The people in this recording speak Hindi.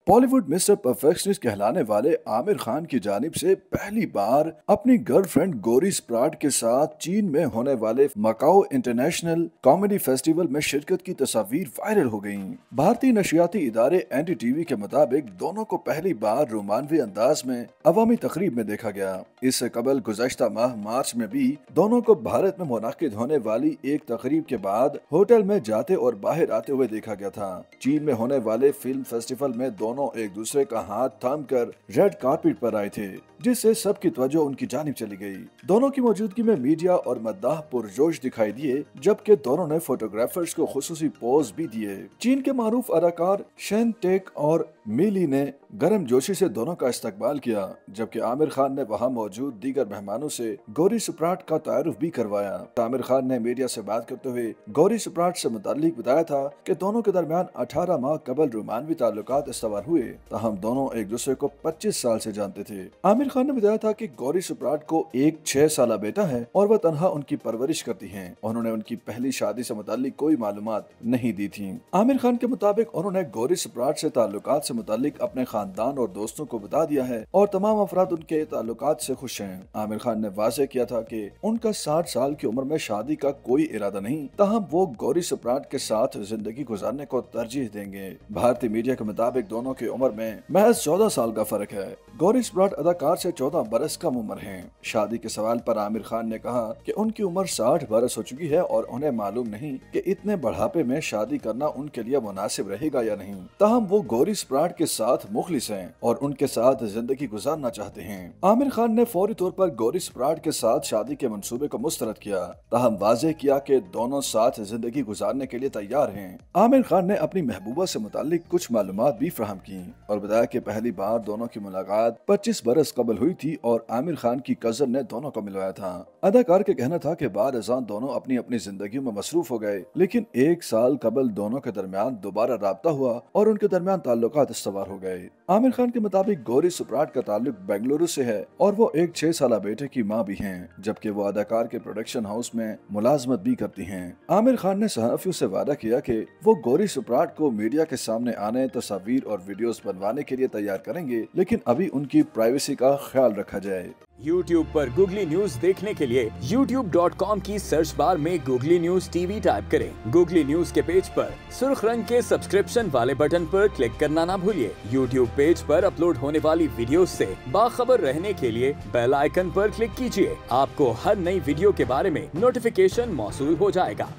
बॉलीवुड मिस्टर परफेक्शनिस्ट कहलाने वाले आमिर खान की जानिब से पहली बार अपनी गर्लफ्रेंड गोरी स्प्राट के साथ चीन में होने वाले मकाओ इंटरनेशनल कॉमेडी फेस्टिवल में शिरकत की तस्वीर वायरल हो गईं। भारतीय नशियाती इदारे एनडीटीवी के मुताबिक दोनों को पहली बार रोमानवी अंदाज में अवामी तकरीब में देखा गया। इससे कबल गुज़श्ता माह मार्च में भी दोनों को भारत में मुनाकिद होने वाली एक तकरीब के बाद होटल में जाते और बाहर आते हुए देखा गया था। चीन में होने वाले फिल्म फेस्टिवल में दोनों एक दूसरे का हाथ थामकर रेड कारपेट पर आए थे, जिससे सबकी तवज्जो उनकी जानिब चली गई। दोनों की मौजूदगी में मीडिया और मद्दाह पुरजोश दिखाई दिए, जबकि दोनों ने फोटोग्राफर्स को खुसूसी पोज भी दिए। चीन के मारूफ अदाकार शेन टेक और मिली ने गर्मजोशी से दोनों का इस्तकबाल किया, जबकि आमिर खान ने वहां मौजूद दीगर मेहमानों से गौरी स्प्राट का तारुफ भी करवाया। आमिर खान ने मीडिया से बात करते हुए गौरी स्प्राट से मुताल्लिक बताया था कि दोनों के दरमियान 18 माह कबल रोमानवी ताल्लुकात इस्तवार हुए, ताहम दोनों एक दूसरे को 25 साल से जानते थे। आमिर खान ने बताया था कि गौरी स्प्राट को एक 6 साल बेटा है और वह तनहा उनकी परवरिश करती हैं। उन्होंने उनकी पहली शादी से मुताल्लिक कोई मालूमात नहीं दी थी। आमिर खान के मुताबिक उन्होंने गौरी स्प्राट से ताल्लुकात से मुताल्लिक अपने खानदान और दोस्तों को बता दिया है और तमाम अफराद उनके ताल्लुकात से खुश हैं। आमिर खान ने वाज़ेह किया था कि उनका 60 साल की उम्र में शादी का कोई इरादा नहीं, ताहम वो गौरी स्प्राट के साथ जिंदगी गुजारने को तरजीह देंगे। भारतीय मीडिया के मुताबिक दोनों की उम्र में महज 14 साल का फर्क है। गौरी स्प्राट अदाकार से 14 बरस कम उम्र हैं। शादी के सवाल पर आमिर खान ने कहा कि उनकी उम्र 60 बरस हो चुकी है और उन्हें मालूम नहीं कि इतने बढ़ापे में शादी करना उनके लिए मुनासिब रहेगा या नहीं, ताहम वो गौरी स्प्राट के साथ मुखलिस हैं और उनके साथ जिंदगी गुजारना चाहते हैं। आमिर खान ने फौरी तौर पर गौरी स्प्राट के साथ शादी के मंसूबे को मुस्तरद किया, ताहम वाज़ेह किया कि दोनों साथ जिंदगी गुजारने के लिए तैयार हैं। आमिर खान ने अपनी महबूबा से मुताल्लिक कुछ मालूमात भी फराहम की और बताया कि पहली बार दोनों की मुलाकात 25 बरस कबल हुई थी और आमिर खान की कजन ने दोनों को मिलवाया था। अदाकार का कहना था कि बाद अज़ान दोनों अपनी अपनी जिंदगी में मसरूफ हो गए, लेकिन 1 साल कबल दोनों के दरमियान दोबारा राब्ता हुआ और उनके दरमियान ताल्लुकात इस्तवार हो गए। आमिर खान के मुताबिक गौरी स्प्राट का ताल्लुक बेंगलुरु से है और वो एक 6 साल बेटे की माँ भी हैं, जबकि वो अदाकार के प्रोडक्शन हाउस में मुलाजमत भी करती हैं। आमिर खान ने सहाफियों से वादा किया कि वो गौरी स्प्राट को मीडिया के सामने आने, तस्वीर और वीडियोस बनवाने के लिए तैयार करेंगे, लेकिन अभी उनकी प्राइवेसी का ख्याल रखा जाए। YouTube पर गूगली न्यूज देखने के लिए youtube.com की सर्च बार में गूगली न्यूज टीवी टाइप करें। गूगली न्यूज के पेज पर सुर्ख रंग के सब्सक्रिप्शन वाले बटन पर क्लिक करना ना भूलिए। YouTube पेज पर अपलोड होने वाली वीडियोस से बाखबर रहने के लिए बेल आइकन पर क्लिक कीजिए। आपको हर नई वीडियो के बारे में नोटिफिकेशन मौसूल हो जाएगा।